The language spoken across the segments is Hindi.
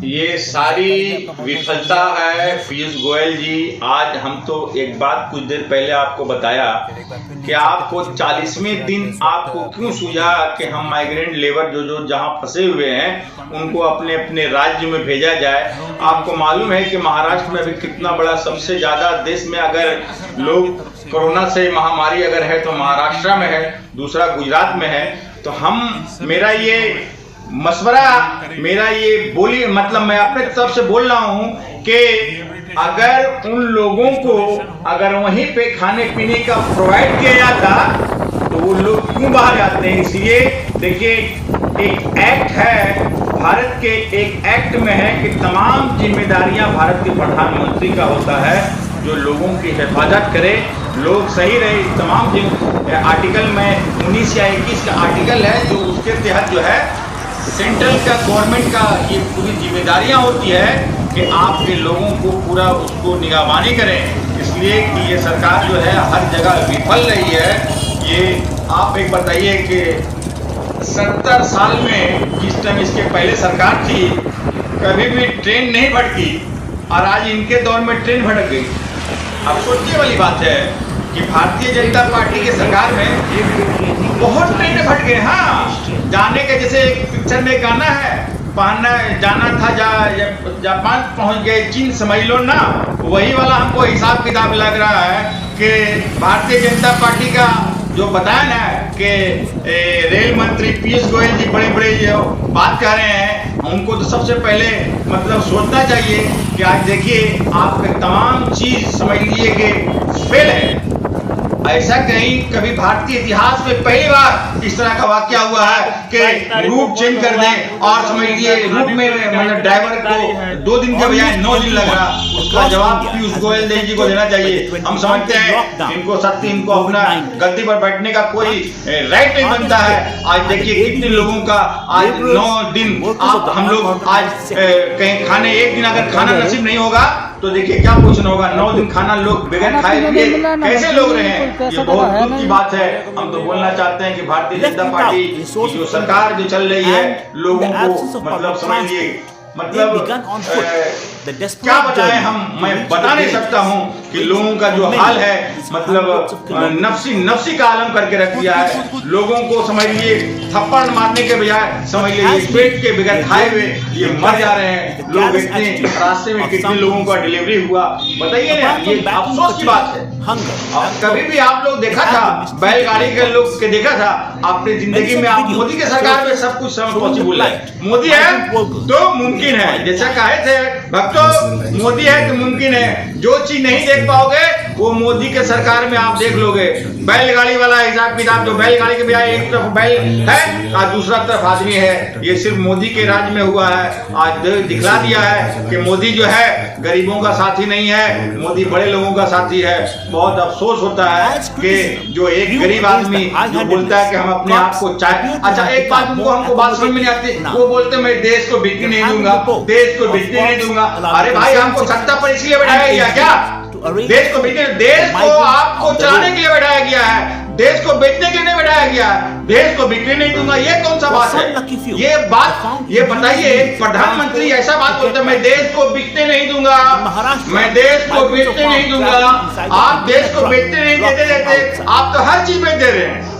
ये सारी विफलता है पीयूष गोयल जी। आज हम तो एक बात कुछ देर पहले आपको बताया कि आपको 40वें दिन आपको क्यों सूझा कि हम माइग्रेंट लेबर जो जहां फंसे हुए हैं उनको अपने अपने राज्य में भेजा जाए। आपको मालूम है कि महाराष्ट्र में अभी कितना बड़ा, सबसे ज्यादा देश में अगर लोग कोरोना से महामारी अगर है तो महाराष्ट्र में है, दूसरा गुजरात में है। तो मेरा ये मशवरा, मेरा ये बोली, मतलब मैं अपने तरफ से बोल रहा हूं कि अगर उन लोगों को अगर वहीं पे खाने पीने का प्रोवाइड किया जाता तो वो लोग क्यों बाहर जाते हैं। इसलिए देखिए, एक एक्ट है भारत के, एक एक्ट में है कि तमाम जिम्मेदारियां भारत के प्रधानमंत्री का होता है जो लोगों की हिफाजत करे, लोग सही रहे। तमाम आर्टिकल में 19 या 21 का आर्टिकल है जो उसके तहत जो है सेंट्रल का गवर्नमेंट का ये पूरी जिम्मेदारियां होती है कि आपके लोगों को पूरा उसको निगरानी करें। इसलिए कि ये सरकार जो है हर जगह विफल रही है। ये आप एक बताइए कि 70 साल में जिस टाइम इसके पहले सरकार थी कभी भी ट्रेन नहीं भटकी और आज इनके दौर में ट्रेन भटक गई। अब सोचने वाली बात है कि भारतीय जनता पार्टी की सरकार में बहुत ट्रेन भटके। हाँ, जाने के जैसे एक पिक्चर में गाना है, जाना था जापान पहुंच गए चीन समझ लो ना, वही वाला हमको हिसाब किताब लग रहा है कि भारतीय जनता पार्टी का जो बताया ना कि रेल मंत्री पीयूष गोयल जी बड़े बड़े जो बात कर रहे हैं, उनको तो सबसे पहले मतलब सोचना चाहिए कि आज देखिए आपके तमाम चीज समझ लीजिए कि फेल है। ऐसा कहीं कभी भारतीय इतिहास में पहली बार इस तरह का वाकया हुआ है कि रूट चेंज कर दें और समझ लीजिए रूट में मतलब ड्राइवर को 2 दिन के बजाय 9 दिन लग रहा। उसका जवाब पीयूष गोयल जी को देना चाहिए। हम समझते हैं इनको सत्य, इनको अपना गद्दी पर बैठने का कोई राइट नहीं बनता है। आज देखिए कितने लोगों का आज 9 दिन हम लोग आज कहीं खाने, एक दिन अगर खाना नसीब नहीं होगा तो देखिए क्या क्वेश्चन होगा। 9 दिन खाना लोग बगैर खाए पिए कैसे लोग रहे हैं, ये बहुत दुख की बात है। हम तो बोलना चाहते हैं कि भारतीय जनता पार्टी की जो सरकार जो चल रही है लोगों को मतलब समझ लिए मतलब क्या बताएं हम, मैं बता नहीं सकता हूं कि लोगों का जो हाल है मतलब नफसी का आलम करके रख दिया है। लोगों को समझ लिए थप्पड़ मारने के बजाय समझ लिए पेट के बगैर खाए हुए ये मर जा रहे हैं लोग। इतने रास्ते में कितने लोगों का डिलीवरी हुआ बताइए ना, ये अफसोस की बात है। कभी भी आप लोग देखा था बैलगाड़ी के लोग के देखा था आपने जिंदगी में? आप मोदी के सरकार में सब कुछ पॉसिबल है। मोदी है तो मुमकिन है, जैसा कहे थे भक्तों, मोदी है तो मुमकिन है। जो चीज नहीं देख पाओगे वो मोदी के सरकार में आप देख लोगे। बैलगाड़ी वाला हिसाब किताब, जो बैलगाड़ी के बजाय एक तरफ बैल है और दूसरा तरफ आदमी है, ये सिर्फ मोदी के राज में हुआ है। आज दिखला दिया है कि मोदी जो है गरीबों का साथी नहीं है, मोदी बड़े लोगों का साथी है। बहुत अफसोस होता है कि जो एक गरीब आदमी जो बोलता है कि हम अपने आप को चाहे, अच्छा एक बात हमको बात समझ में नहीं आती, वो बोलते मैं देश को बिकने नहीं दूंगा, देश को बिकने नहीं दूंगा। अरे भाई, हमको सत्ता पर इसलिए बैठाया गया क्या? देश को बिकने, देश को आपको चलाने के लिए बैठाया गया है, देश को बेचने के लिए नहीं बैठाया गया है। देश को बिकने नहीं दूंगा, ये कौन सा बात है? ये बात ये बताइए, प्रधानमंत्री ऐसा बात बोलते हैं मैं देश को बिकने नहीं दूंगा, मैं देश को बेचने नहीं दूंगा। आप देश को बेचने नहीं देते, आप तो हर चीज बेच दे रहे हैं।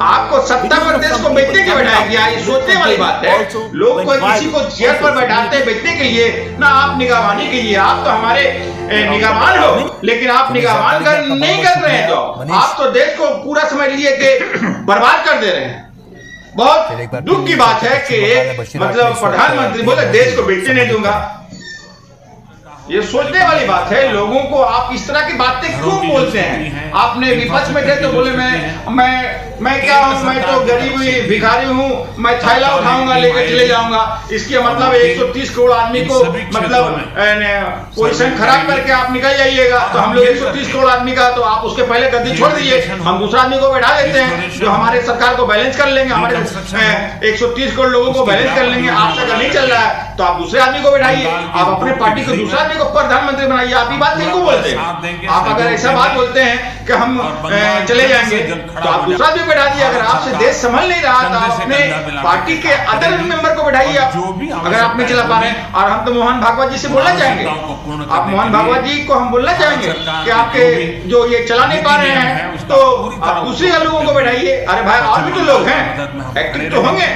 आपको सत्ता पर देश को बेचने के बैठाया गया, ये सोचने वाली बात है। लोग कोई किसी को चेयर पर बैठाते हैं बेचने के लिए ना, आप निगरानी कीजिए। आप तो हमारे निगरान हो, लेकिन आप निगरान नहीं कर रहे हैं। तो आप तो देश को पूरा समझ लीजिए कि बर्बाद कर दे रहे हैं। बहुत दुख की बात है कि मतलब प्रधानमंत्री बोले देश को बेचने नहीं दूंगा। ये सोचने वाली बात है। लोगों को आप इस तरह की बातें क्यों बोलते हैं? आपने विपक्ष में थे तो बोले मैं क्या हूँ, मैं तो गरीब भिखारी हूँ, मैं थैला उठाऊंगा लेकर चले जाऊंगा। इसके मतलब 130 करोड़ आदमी को मतलब पोजीशन खराब करके आप निकल जाइएगा। तो हम लोग 130 करोड़ आदमी का, तो आप उसके पहले गद्दी छोड़ दीजिए, हम दूसरा आदमी को बैठा देते हैं जो हमारे सरकार को बैलेंस कर लेंगे, हमारे 130 करोड़ लोगों को बैलेंस कर लेंगे। आपका अगर नहीं चल रहा है तो आप दूसरे आदमी को बैठाइए, आप अपने पार्टी को दूसरा आदमी को प्रधानमंत्री बनाइए। आप ये बात नहीं बोलते। आप अगर ऐसा बात बोलते हैं कि हम चले जाएंगे तो आप दूसरा आदमी बैठा दिया। अगर आपसे देश संभल नहीं रहा तो अपने पार्टी के अदर मेंबर को बैठाइए आप, अगर आप नहीं चला पा रहे हैं। और हम तो मोहन भागवत जी से बोलना चाहेंगे, आप मोहन भागवत जी को हम बोलना चाहेंगे कि आपके जो ये चला नहीं पा रहे हैं तो आप दूसरे लोगों को बैठाइए। अरे भाई और भी तो लोग हैं, एक्टिव तो होंगे।